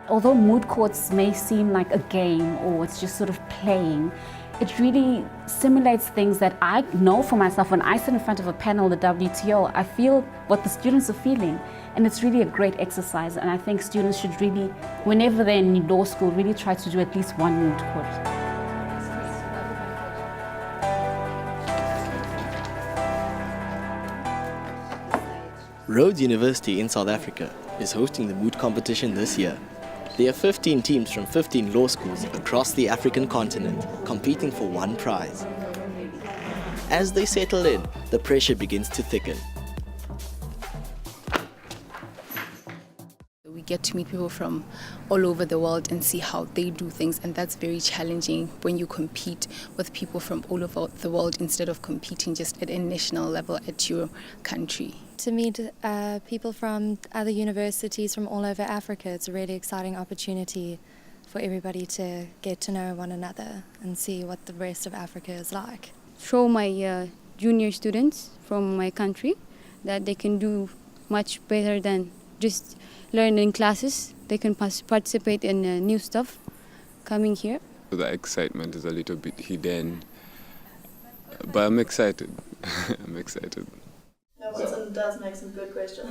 although moot courts may seem like a game or it's just sort of playing, it really simulates things that I know for myself. When I sit in front of a panel at the WTO, I feel what the students are feeling. And it's really a great exercise. And I think students should really, whenever they're in law school, really try to do at least one moot court. Rhodes University in South Africa is hosting the moot competition this year. There are 15 teams from 15 law schools across the African continent competing for one prize. As they settle in, the pressure begins to thicken. We get to meet people from all over the world and see how they do things, and that's very challenging when you compete with people from all over the world instead of competing just at a national level at your country. To meet people from other universities from all over Africa, it's a really exciting opportunity for everybody to get to know one another and see what the rest of Africa is like. Show my junior students from my country that they can do much better than just learn in classes. They can participate in new stuff coming here. The excitement is a little bit hidden, but I'm excited. I'm excited. Watson does make some good questions.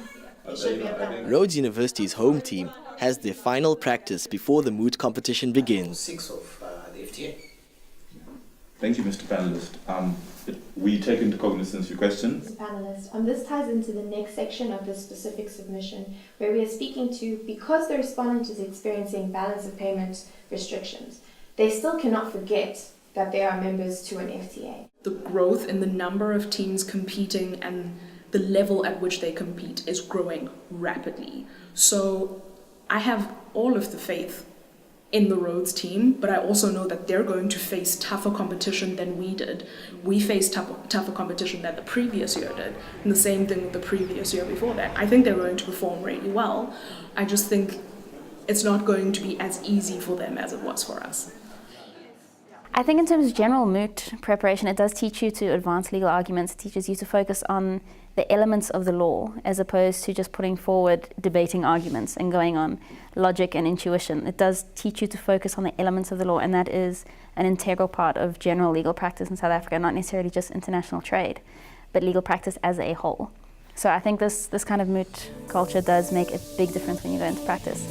He should be a fan. Rhodes University's home team has their final practice before the moot competition begins. 6 of the FTA. Thank you, Mr. Panelist. We take into cognizance your questions. Mr. Panelist, this ties into the next section of the specific submission, where we are speaking to, because the respondent is experiencing balance of payment restrictions, they still cannot forget that they are members to an FTA. The growth in the number of teams competing and the level at which they compete is growing rapidly. So I have all of the faith in the Rhodes team, but I also know that they're going to face tougher competition than we did. We faced tougher competition than the previous year did, and the same thing with the previous year before that. I think they're going to perform really well. I just think it's not going to be as easy for them as it was for us. I think in terms of general moot preparation, it does teach you to advance legal arguments. It teaches you to focus on the elements of the law as opposed to just putting forward debating arguments and going on logic and intuition. It does teach you to focus on the elements of the law, and that is an integral part of general legal practice in South Africa, not necessarily just international trade, but legal practice as a whole. So I think this kind of moot culture does make a big difference when you go into practice.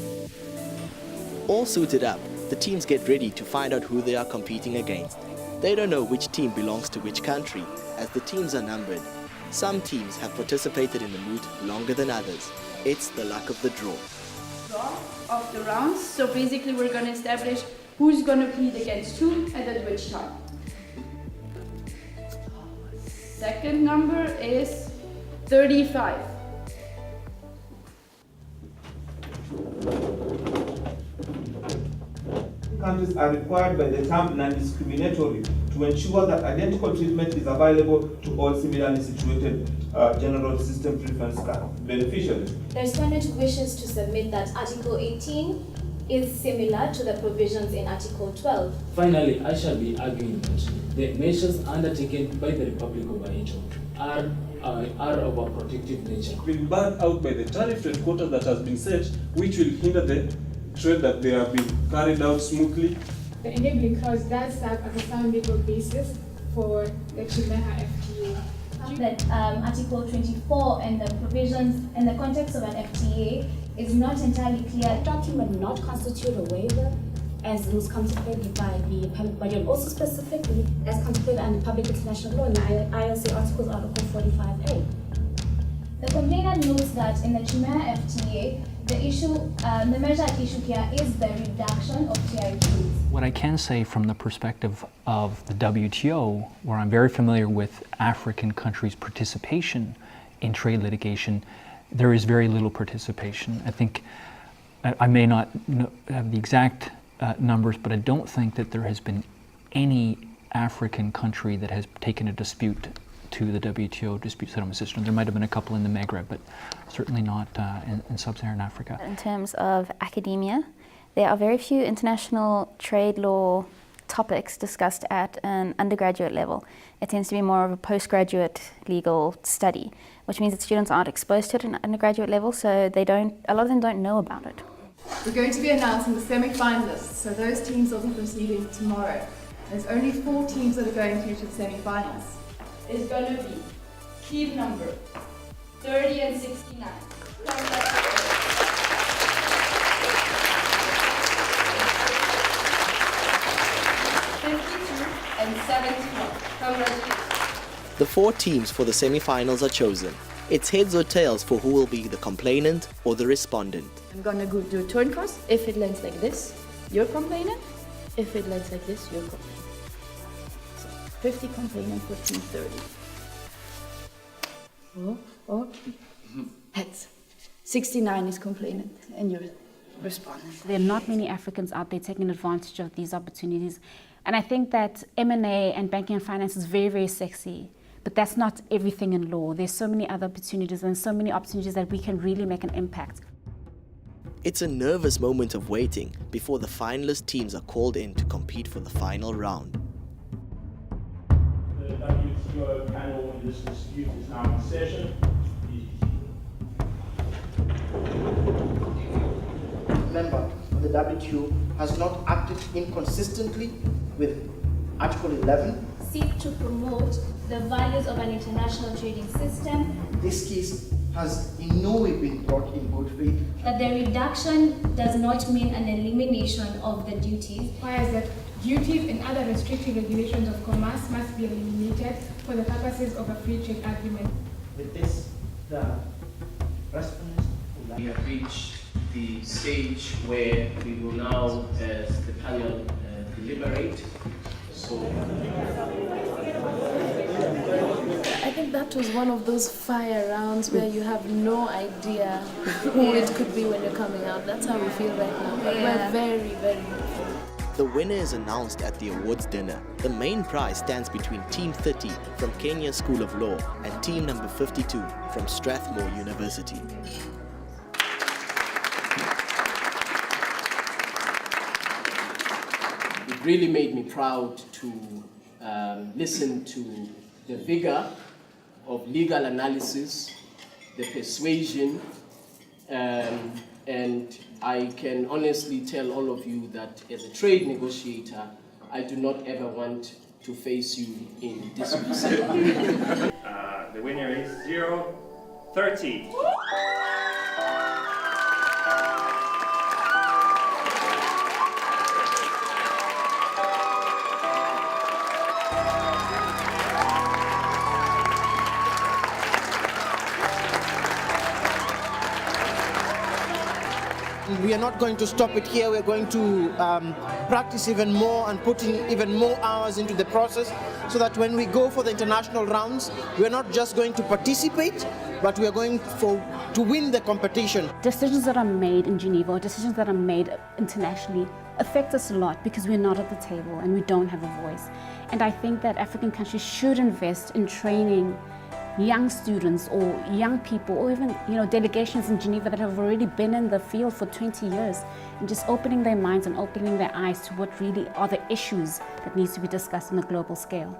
All suited up, the teams get ready to find out who they are competing against. They don't know which team belongs to which country, as the teams are numbered. Some teams have participated in the moot longer than others. It's the luck of the draw. Draw of the rounds, so basically we're going to establish who's going to plead against who and at which time. Second number is 35. Countries are required by the term non-discriminatory to ensure that identical treatment is available to all similarly situated general system preference beneficiaries. The respondent wishes to submit that Article 18 is similar to the provisions in Article 12. Finally, I shall be arguing that the measures undertaken by the Republic of Haiti are of a protective nature. Been burned out by the tariff rate quota that has been set, which will hinder the trade that they have been carried out smoothly. The enabling clause does serve as a sound legal basis for the Geneva FTA. That Article 24 and the provisions in the context of an FTA is not entirely clear. The document will not constitute a waiver as was contemplated by the appellate body, and also specifically as contemplated under public international law in the ELSA Articles Article 45A. The complainant notes that in the Geneva FTA, the measure at issue here is the reduction of TRQs. What I can say from the perspective of the WTO, where I'm very familiar with African countries' participation in trade litigation, there is very little participation. I think, I may not have the exact numbers, but I don't think that there has been any African country that has taken a dispute to the WTO dispute settlement system. There might have been a couple in the Maghreb, but certainly not in sub-Saharan Africa. In terms of academia, there are very few international trade law topics discussed at an undergraduate level. It tends to be more of a postgraduate legal study, which means that students aren't exposed to it at an undergraduate level, so a lot of them don't know about it. We're going to be announcing the semi-finalists, so those teams will be proceeding tomorrow. There's only 4 teams that are going through to the semi-finals. It's going to be team number 30 and 69. 52 and 71. Congratulations. The 4 teams for the semi-finals are chosen. It's heads or tails for who will be the complainant or the respondent. I'm gonna go do a turn cross. If it lands like this, you're complaining. If it lands like this, you're complaining. So 50 complainant for team 30. Oh. Heads. 69 is complainant and you're respondent. There are not many Africans out there taking advantage of these opportunities. And I think that M&A and banking and finance is very, very sexy. But that's not everything in law. There's so many other opportunities and so many opportunities that we can really make an impact. It's a nervous moment of waiting before the finalist teams are called in to compete for the final round. The WTO panel on this dispute is now in session. Member of the WTO has not acted inconsistently with Article 11. Seek to promote the values of an international trading system. This case has in no way been brought in good faith. That the reduction does not mean an elimination of the duties. Requires that duties and other restrictive regulations of commerce must be eliminated for the purposes of a free trade agreement. With this, the respondents we have reached the stage where we will now, as the panel, deliberate. So I think that was one of those fire rounds where you have no idea who it could be when you're coming out. That's how we feel right now. But we're very, very hopeful. The winner is announced at the awards dinner. The main prize stands between Team 30 from Kenya School of Law and Team number 52 from Strathmore University. it really made me proud to listen to the vigor of legal analysis, the persuasion, and I can honestly tell all of you that as a trade negotiator, I do not ever want to face you in disputes. The winner is 0-30. We are not going to stop it here. We're going to practice even more and put in even more hours into the process so that when we go for the international rounds, we're not just going to participate, but we are going to win the competition. Decisions that are made in Geneva or decisions that are made internationally affect us a lot because we're not at the table and we don't have a voice. And I think that African countries should invest in training young students or young people or even delegations in Geneva that have already been in the field for 20 years and just opening their minds and opening their eyes to what really are the issues that needs to be discussed on a global scale.